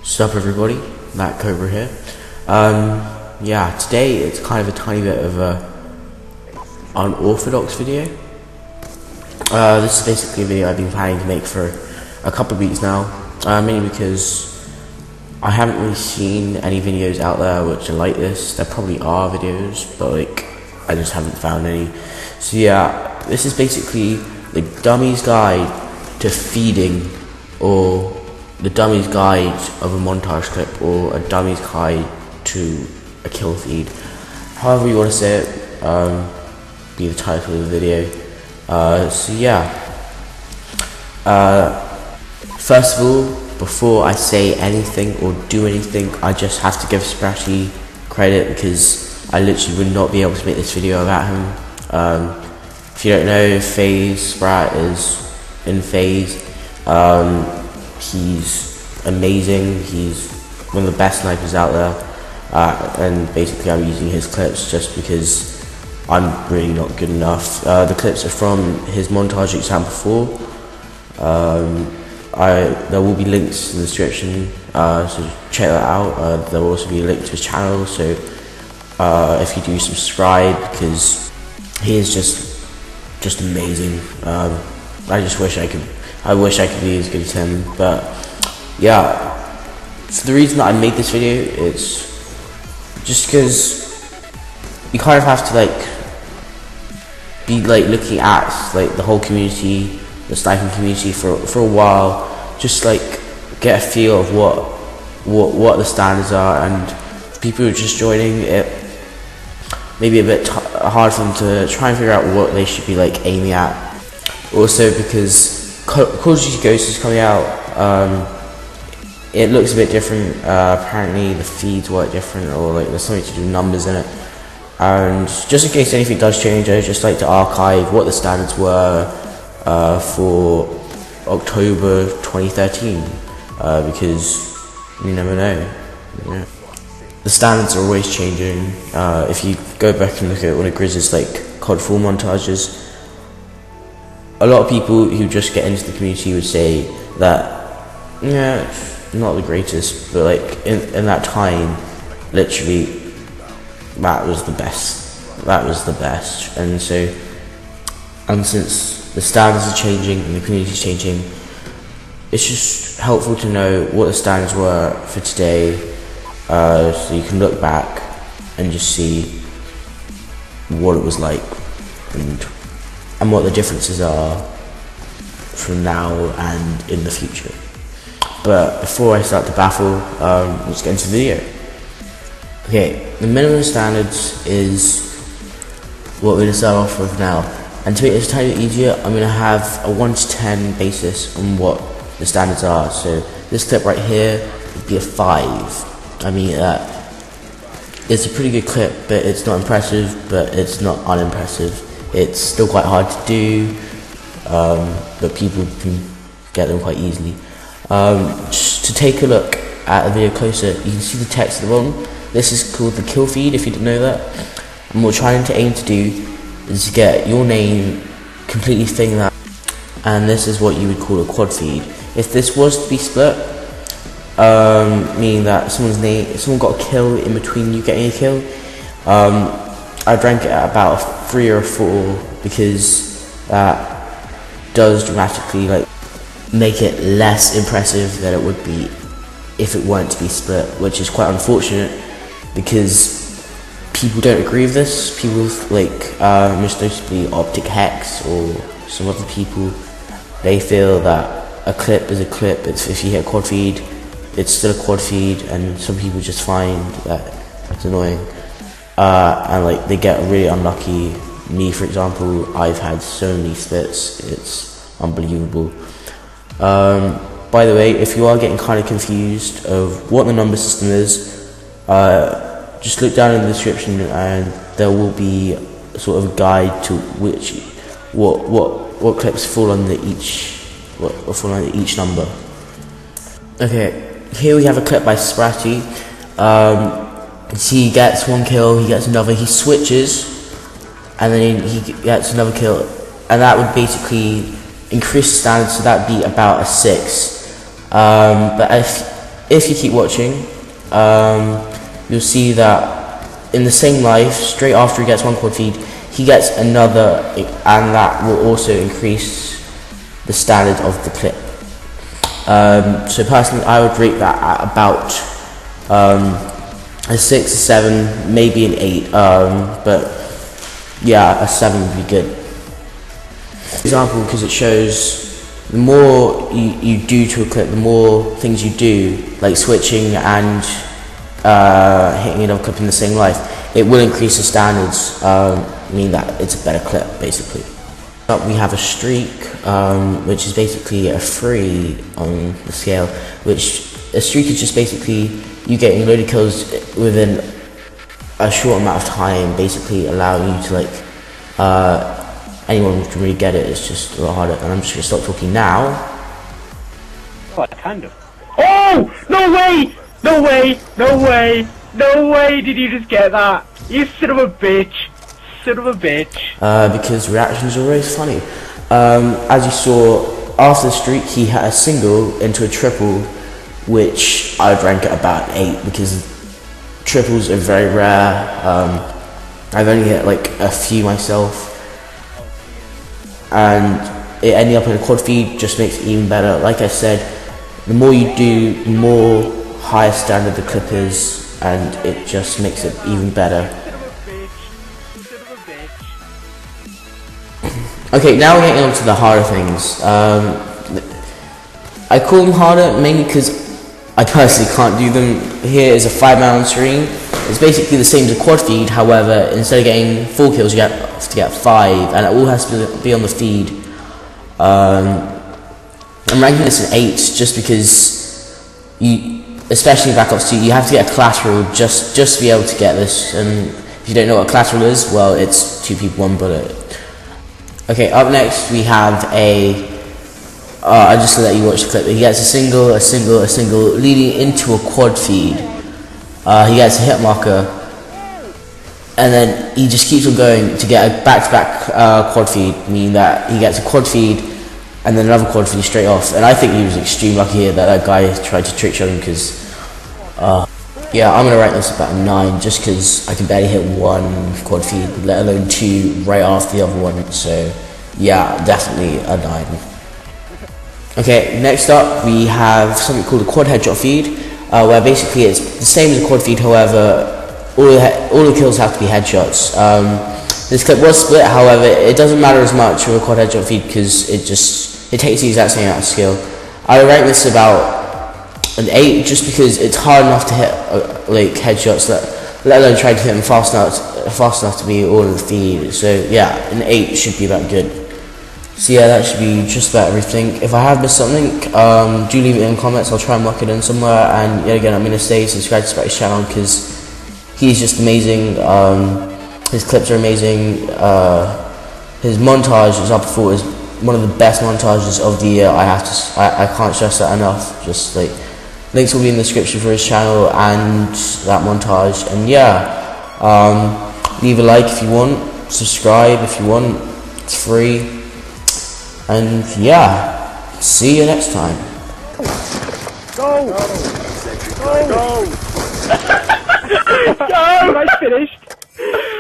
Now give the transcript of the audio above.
Sup everybody, Dat Cobra here. Yeah, today it's kind of a tiny bit of a unorthodox video. This is basically a video I've been planning to make for a couple of weeks now, mainly because I haven't really seen any videos out there which are like this. There probably are videos, but I just haven't found any. So yeah, this is basically the Dummies guide to feeding, or the Dummies guide of a montage clip, or a Dummies guide to a kill feed. However you want to say it, be the title of the video. So yeah, first of all, before I say anything or do anything, I just have to give Sprattyyy credit, because I literally would not be able to make this video without him. If you don't know, Sprat is in FaZe. He's amazing. He's one of the best snipers out there, and basically I'm using his clips just because I'm really not good enough. The clips are from his montage Example 4. There will be links in the description, so check that out. There will also be a link to his channel, so if you do subscribe, because he is just amazing. I wish I could be as good as him. But yeah, so the reason that I made this video is just because you kind of have to be looking at the whole community, the sniping community for a while, just get a feel of what the standards are, and people who are just joining it, maybe a bit hard for them to try and figure out what they should be aiming at. Also, because Call of Duty Ghost is coming out, it looks a bit different. Apparently the feeds work different, or there's something to do with numbers in it. And just in case anything does change, I'd just like to archive what the standards were for October 2013, because you never know. Yeah. The standards are always changing. If you go back and look at one of Grizz's COD 4 montages, a lot of people who just get into the community would say that, yeah, not the greatest, but in that time, literally, that was the best. That was the best. And since the standards are changing and the community is changing, it's just helpful to know what the standards were for today, so you can look back and just see what it was like, and what the differences are from now and in the future. But before I start to baffle, let's get into the video. Okay, the minimum standards is what we're going to start off with now. And to make this a tiny bit easier, I'm going to have a 1 to 10 basis on what the standards are. So this clip right here would be a 5. I mean, it's a pretty good clip, but it's not impressive, but it's not unimpressive. It's still quite hard to do, but people can get them quite easily. Just to take a look at the video closer, you can see the text at the bottom. This is called the kill feed, if you didn't know that. And what we're trying to aim to do is to get your name completely filling that, and this is what you would call a quad feed. If this was to be split, meaning that someone got a kill in between you getting a kill, I'd rank it at about a 3 or a 4, because that does dramatically make it less impressive than it would be if it weren't to be split, which is quite unfortunate, because people don't agree with this. People most notably Optic Hex or some other people, they feel that a clip is a clip. If you hit a quad feed, it's still a quad feed, and some people just find that it's annoying. And they get really unlucky. Me, for example, I've had so many splits, it's unbelievable. By the way, if you are getting kind of confused of what the number system is, just look down in the description, and there will be a sort of a guide to what clips fall under each number. Okay, here we have a clip by Sprattyyy. He gets one kill, he gets another, he switches, and then he gets another kill, and that would basically increase the standard, so that would be about a 6. But if you keep watching, you'll see that in the same life, straight after he gets one quad feed, he gets another, and that will also increase the standard of the clip. So personally, I would rate that at about a 6, a 7, maybe an 8, but yeah, a 7 would be good. Example, because it shows the more you do to a clip, the more things you do, like switching and hitting another clip in the same life, it will increase the standards, meaning that it's a better clip, basically. But we have a streak, which is basically a 3 on the scale, which a streak is just basically you getting a load of kills within a short amount of time, basically allowing you to, like, anyone can really get it. It's just a lot harder, and I'm just gonna stop talking now. Oh, I kind of. Oh! No way! No way! No way! No way did you just get that? You son of a bitch! Son of a bitch! Because reactions are always funny. As you saw, after the streak, he had a single into a triple, which I would rank at about 8, because triples are very rare. I've only hit like a few myself, and it ending up in a quad feed just makes it even better. Like I said, the more you do, the more higher standard the clip is, and it just makes it even better. Okay, now we're getting on to the harder things. I call them harder mainly because I personally can't do them. Here is a 5-man on screen. It's basically the same as a quad feed, however, instead of getting 4 kills, you have to get 5, and it all has to be on the feed. I'm ranking this an 8 just because especially in Black Ops 2, you have to get a collateral just to be able to get this, and if you don't know what a collateral is, well, it's 2 people, 1 bullet. Okay, up next we have I'll just let you watch the clip. He gets a single, leading into a quad feed. He gets a hit marker, and then he just keeps on going to get a back-to-back quad feed, meaning that he gets a quad feed and then another quad feed straight off. And I think he was extremely lucky here that guy tried to trick shot him, because yeah, I'm gonna rank this about a 9 just because I can barely hit 1 quad feed, let alone 2 right after the other one. So yeah, definitely a 9. Okay, next up we have something called a quad headshot feed, where basically it's the same as a quad feed, however all the kills have to be headshots. This clip was split, however it doesn't matter as much with a quad headshot feed because it takes the exact same amount of skill. I would rank this about an 8 just because it's hard enough to hit like headshots, let alone try to hit them fast enough to be all in the feed. So yeah, an 8 should be about good. So yeah, that should be just about everything. If I have missed something, do leave it in the comments. I'll try and mark it in somewhere. And yet again, I'm gonna say subscribe to Sprattyy's channel because he's just amazing. His clips are amazing. His montage, as I before, is one of the best montages of the year. I can't stress that enough. Just like, links will be in the description for his channel and that montage. And yeah, leave a like if you want, subscribe if you want. It's free. And yeah, see you next time. Go! Go! Go! Go! I finished.